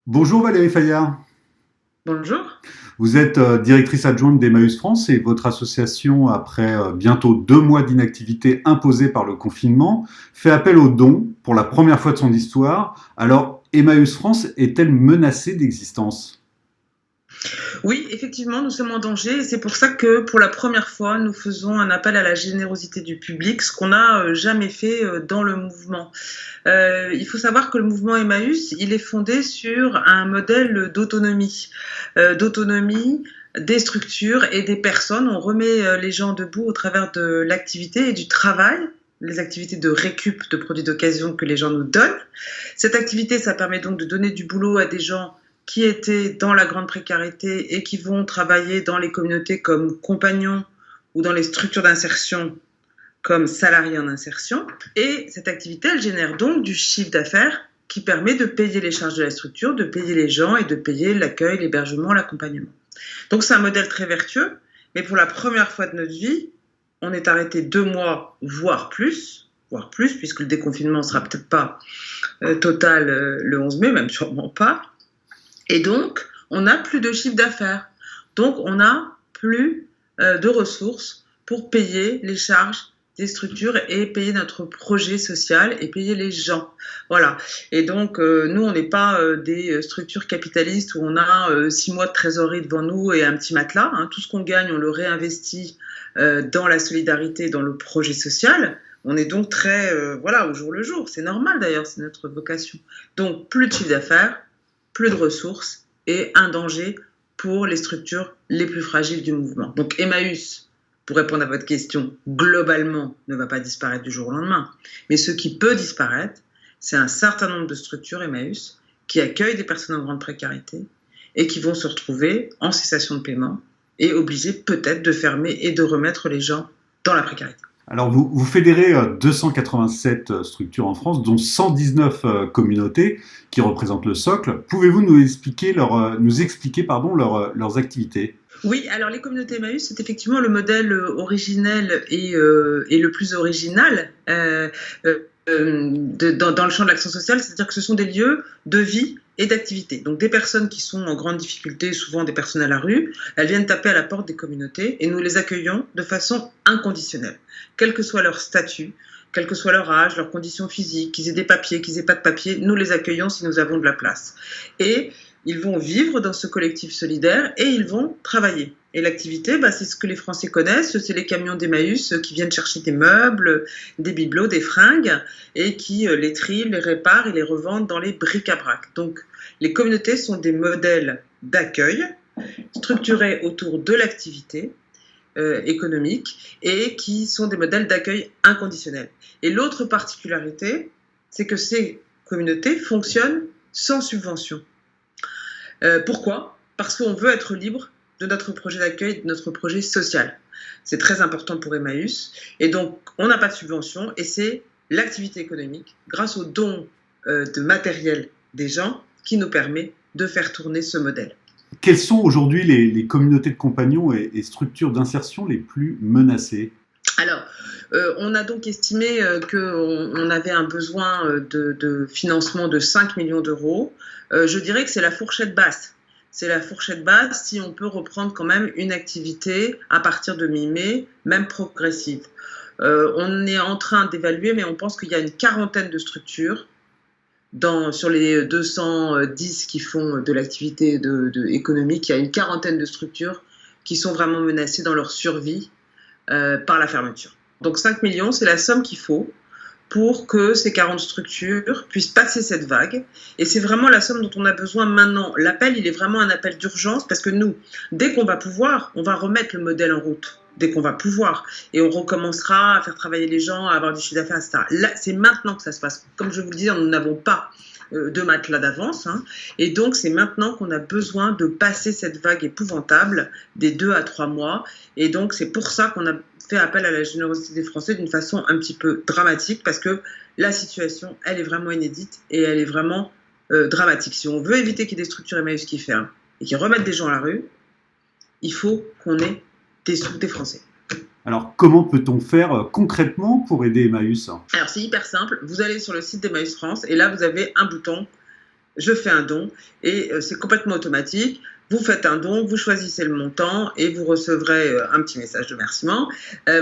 Bonjour Valérie Fayard, Bonjour. vous êtes directrice adjointe d'Emmaüs France et votre association, après bientôt 2 mois d'inactivité imposée par le confinement, fait appel aux dons pour la première fois de son histoire. Alors, Emmaüs France est-elle menacée d'existence? Oui, effectivement, nous sommes en danger et c'est pour ça que pour la première fois, nous faisons un appel à la générosité du public, ce qu'on n'a jamais fait dans le mouvement. Il faut savoir que le mouvement Emmaüs, il est fondé sur un modèle d'autonomie des structures et des personnes. On remet les gens debout au travers de l'activité et du travail, les activités de récup de produits d'occasion que les gens nous donnent. Cette activité, ça permet donc de donner du boulot à des gens qui étaient dans la grande précarité et qui vont travailler dans les communautés comme compagnons ou dans les structures d'insertion comme salariés en insertion. Et cette activité, elle génère donc du chiffre d'affaires qui permet de payer les charges de la structure, de payer les gens et de payer l'accueil, l'hébergement, l'accompagnement. Donc c'est un modèle très vertueux, mais pour la première fois de notre vie, on est arrêté 2 mois, voire plus, puisque le déconfinement ne sera peut-être pas total le 11 mai, même sûrement pas. Et donc, on n'a plus de chiffre d'affaires. Donc, on n'a plus de ressources pour payer les charges des structures et payer notre projet social et payer les gens. Voilà. Et donc, nous, on n'est pas des structures capitalistes où on a 6 mois de trésorerie devant nous et un petit matelas. Hein. Tout ce qu'on gagne, on le réinvestit dans la solidarité, dans le projet social. On est donc très, au jour le jour. C'est normal d'ailleurs, c'est notre vocation. Donc, plus de chiffre d'affaires, plus de ressources et un danger pour les structures les plus fragiles du mouvement. Donc Emmaüs, pour répondre à votre question, globalement ne va pas disparaître du jour au lendemain. Mais ce qui peut disparaître, c'est un certain nombre de structures Emmaüs qui accueillent des personnes en grande précarité et qui vont se retrouver en cessation de paiement et obligées peut-être de fermer et de remettre les gens dans la précarité. Alors, vous fédérez 287 structures en France, dont 119 communautés qui représentent le socle. Pouvez-vous nous expliquer leurs activités? Oui, alors les communautés Emmaüs, c'est effectivement le modèle originel et le plus original dans le champ de l'action sociale, c'est-à-dire que ce sont des lieux de vie et d'activité. Donc des personnes qui sont en grande difficulté, souvent des personnes à la rue, elles viennent taper à la porte des communautés et nous les accueillons de façon inconditionnelle, quel que soit leur statut, quel que soit leur âge, leurs conditions physiques, qu'ils aient des papiers, qu'ils aient pas de papiers, nous les accueillons si nous avons de la place. Et ils vont vivre dans ce collectif solidaire et ils vont travailler. Et l'activité, c'est ce que les Français connaissent, c'est les camions d'Emmaüs qui viennent chercher des meubles, des bibelots, des fringues, et qui les trient, les réparent et les revendent dans les bric-à-brac. Donc les communautés sont des modèles d'accueil structurés autour de l'activité économique et qui sont des modèles d'accueil inconditionnels. Et l'autre particularité, c'est que ces communautés fonctionnent sans subvention. Pourquoi? Parce qu'on veut être libre de notre projet d'accueil, de notre projet social. C'est très important pour Emmaüs. Et donc, on n'a pas de subvention et c'est l'activité économique, grâce aux dons de matériel des gens, qui nous permet de faire tourner ce modèle. Quelles sont aujourd'hui les communautés de compagnons et structures d'insertion les plus menacées? Alors, on a donc estimé qu'on avait un besoin de financement de 5 millions d'euros. Je dirais que c'est la fourchette basse. C'est la fourchette basse si on peut reprendre quand même une activité à partir de mi-mai, même progressive. On est en train d'évaluer, mais on pense qu'il y a une quarantaine de structures sur les 210 qui font de l'activité économique. Il y a une quarantaine de structures qui sont vraiment menacées dans leur survie par la fermeture. Donc 5 millions, c'est la somme qu'il faut pour que ces 40 structures puissent passer cette vague. Et c'est vraiment la somme dont on a besoin maintenant. L'appel, il est vraiment un appel d'urgence parce que nous, dès qu'on va pouvoir, on va remettre le modèle en route. Dès qu'on va pouvoir. Et on recommencera à faire travailler les gens, à avoir du chiffre d'affaires, etc. Là, c'est maintenant que ça se passe. Comme je vous le disais, nous n'avons pas de matelas d'avance. Et donc, c'est maintenant qu'on a besoin de passer cette vague épouvantable des 2 à 3 mois. Et donc, c'est pour ça qu'on a fait appel à la générosité des Français d'une façon un petit peu dramatique, parce que la situation, elle est vraiment inédite et elle est vraiment dramatique. Si on veut éviter qu'il y ait des structures Emmaüs qui ferment et qui remettent des gens à la rue, il faut qu'on ait des Français. Alors, comment peut-on faire concrètement pour aider Emmaüs? Alors, c'est hyper simple. Vous allez sur le site d'Emmaüs France et là, vous avez un bouton je fais un don et c'est complètement automatique. Vous faites un don, vous choisissez le montant et vous recevrez un petit message de remerciement.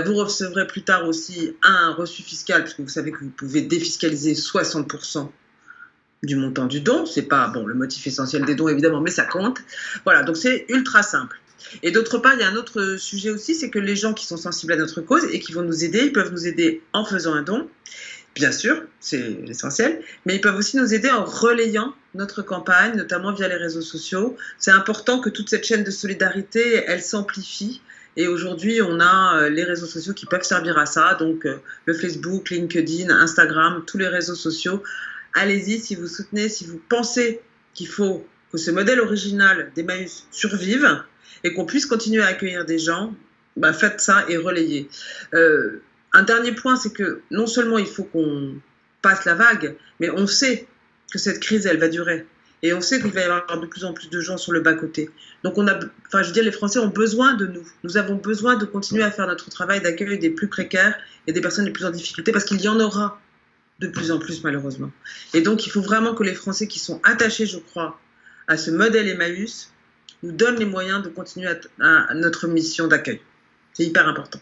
Vous recevrez plus tard aussi un reçu fiscal, puisque vous savez que vous pouvez défiscaliser 60% du montant du don. C'est pas le motif essentiel des dons évidemment, mais ça compte. Voilà, donc c'est ultra simple. Et d'autre part, il y a un autre sujet aussi, c'est que les gens qui sont sensibles à notre cause et qui vont nous aider, ils peuvent nous aider en faisant un don. Bien sûr, c'est l'essentiel, mais ils peuvent aussi nous aider en relayant notre campagne, notamment via les réseaux sociaux. C'est important que toute cette chaîne de solidarité, elle s'amplifie. Et aujourd'hui, on a les réseaux sociaux qui peuvent servir à ça, donc le Facebook, LinkedIn, Instagram, tous les réseaux sociaux. Allez-y si vous soutenez, si vous pensez qu'il faut que ce modèle original d'Emmaüs survive et qu'on puisse continuer à accueillir des gens, faites ça et relayez. Un dernier point, c'est que non seulement il faut qu'on passe la vague, mais on sait que cette crise, elle va durer. Et on sait qu'il va y avoir de plus en plus de gens sur le bas-côté. Donc les Français ont besoin de nous. Nous avons besoin de continuer à faire notre travail d'accueil des plus précaires et des personnes les plus en difficulté, parce qu'il y en aura de plus en plus, malheureusement. Et donc, il faut vraiment que les Français qui sont attachés, je crois, à ce modèle Emmaüs, nous donnent les moyens de continuer à notre mission d'accueil. C'est hyper important.